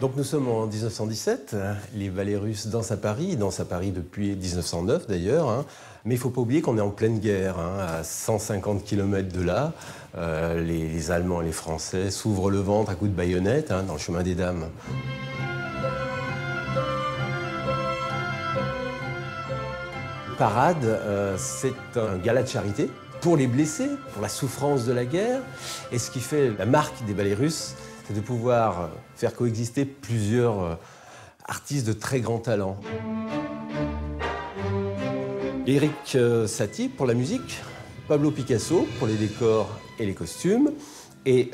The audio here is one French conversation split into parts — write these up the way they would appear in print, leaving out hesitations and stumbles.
Donc nous sommes en 1917, les ballets russes dansent à Paris, ils dansent à Paris depuis 1909 d'ailleurs, mais il ne faut pas oublier qu'on est en pleine guerre, à 150 km de là. Les Allemands et les Français s'ouvrent le ventre à coups de baïonnette dans le chemin des Dames. Parade, c'est un gala de charité pour les blessés, pour la souffrance de la guerre. Et ce qui fait la marque des ballets russes, c'est de pouvoir faire coexister plusieurs artistes de très grand talent. Éric Satie pour la musique, Pablo Picasso pour les décors et les costumes, et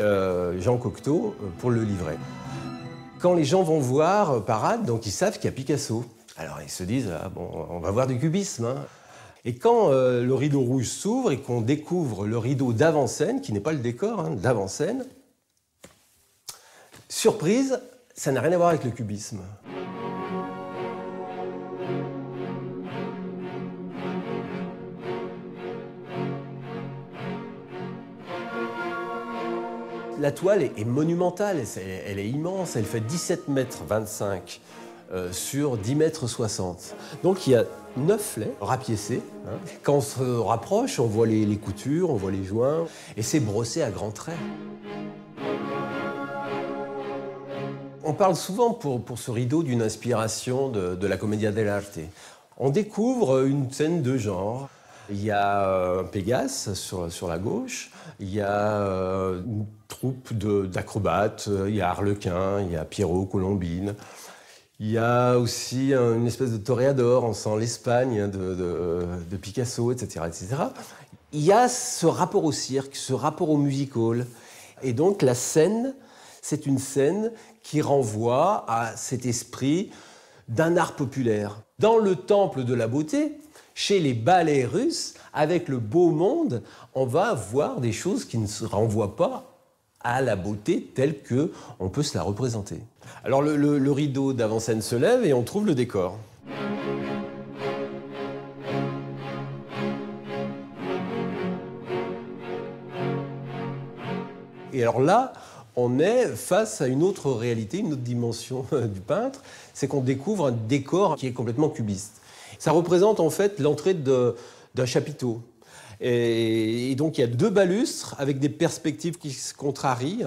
Jean Cocteau pour le livret. Quand les gens vont voir Parade, donc ils savent qu'il y a Picasso. Alors ils se disent, ah bon, on va voir du cubisme. Et quand le rideau rouge s'ouvre et qu'on découvre le rideau d'avant-scène, qui n'est pas le décor, d'avant-scène, surprise, ça n'a rien à voir avec le cubisme. La toile est monumentale, elle est immense, elle fait 17,25 m sur 10,60 m. Donc il y a 9 flets rapiécés. Quand on se rapproche, on voit les coutures, on voit les joints, et c'est brossé à grands traits. On parle souvent pour ce rideau d'une inspiration de la Commedia dell'arte. On découvre une scène de genre. Il y a un Pégase sur la gauche, il y a une troupe d'acrobates, il y a Harlequin, il y a Pierrot, Colombine. Il y a aussi une espèce de toréador, on sent l'Espagne de Picasso, etc., etc. Il y a ce rapport au cirque, ce rapport au music hall. Et donc la scène, c'est une scène qui renvoie à cet esprit d'un art populaire. Dans le temple de la beauté, chez les ballets russes, avec le beau monde, on va voir des choses qui ne se renvoient pas à la beauté telle qu'on peut se la représenter. Alors le rideau d'avant-scène se lève et on trouve le décor. Et alors là, on est face à une autre réalité, une autre dimension du peintre, c'est qu'on découvre un décor qui est complètement cubiste. Ça représente en fait l'entrée d'un chapiteau. Et donc il y a 2 balustres avec des perspectives qui se contrarient,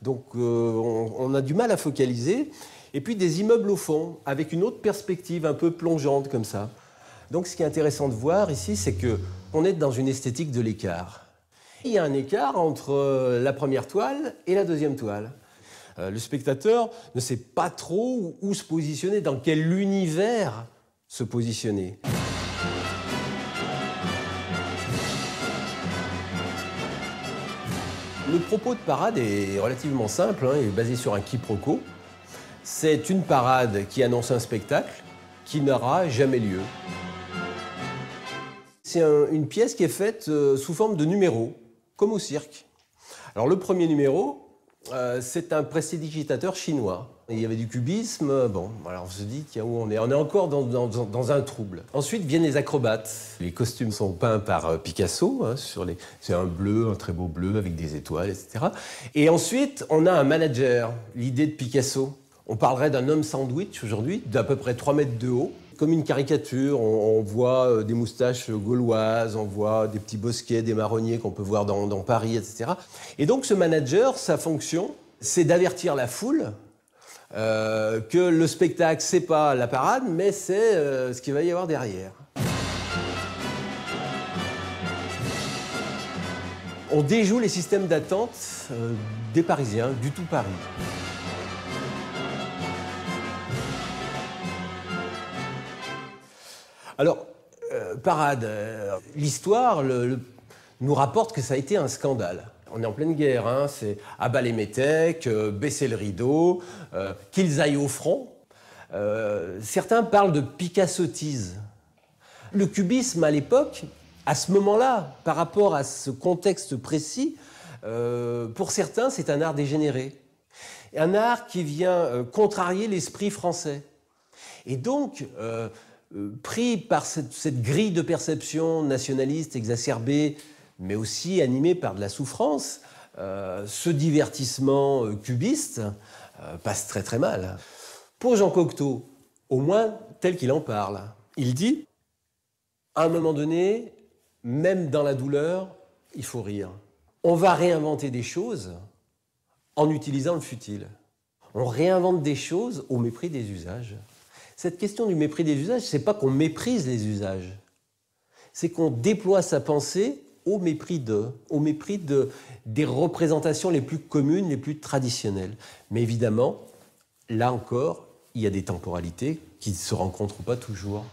donc on a du mal à focaliser. Et puis des immeubles au fond, avec une autre perspective un peu plongeante comme ça. Donc ce qui est intéressant de voir ici, c'est qu'on est dans une esthétique de l'écart. Il y a un écart entre la première toile et la deuxième toile. Le spectateur ne sait pas trop où se positionner, dans quel univers se positionner. Le propos de Parade est relativement simple, est basé sur un quiproquo. C'est une parade qui annonce un spectacle qui n'aura jamais lieu. C'est une pièce qui est faite sous forme de numéros, comme au cirque. Alors le premier numéro, c'est un prestidigitateur chinois. Il y avait du cubisme, bon, alors on se dit, tiens, où on est? On est encore dans un trouble. Ensuite viennent les acrobates. Les costumes sont peints par Picasso, c'est un bleu, un très beau bleu avec des étoiles, etc. Et ensuite, on a un manager, l'idée de Picasso. On parlerait d'un homme sandwich aujourd'hui, d'à peu près 3 mètres de haut. Comme une caricature, on voit des moustaches gauloises, on voit des petits bosquets, des marronniers qu'on peut voir dans Paris, etc. Et donc ce manager, sa fonction, c'est d'avertir la foule que le spectacle, c'est pas la parade, mais c'est ce qu'il va y avoir derrière. On déjoue les systèmes d'attente des Parisiens, du tout Paris. Alors, Parade, l'histoire nous rapporte que ça a été un scandale. On est en pleine guerre, c'est abat les métèques, baisser le rideau, qu'ils aillent au front. Certains parlent de Picassotise. Le cubisme à l'époque, à ce moment-là, par rapport à ce contexte précis, pour certains, c'est un art dégénéré. Un art qui vient contrarier l'esprit français. Et donc, pris par cette grille de perception nationaliste exacerbée, mais aussi animée par de la souffrance, ce divertissement cubiste passe très très mal. Pour Jean Cocteau, au moins tel qu'il en parle, il dit, à un moment donné, même dans la douleur, il faut rire. On va réinventer des choses en utilisant le futile. On réinvente des choses au mépris des usages. Cette question du mépris des usages, c'est pas qu'on méprise les usages, c'est qu'on déploie sa pensée au mépris des représentations les plus communes, les plus traditionnelles. Mais évidemment, là encore, il y a des temporalités qui ne se rencontrent pas toujours.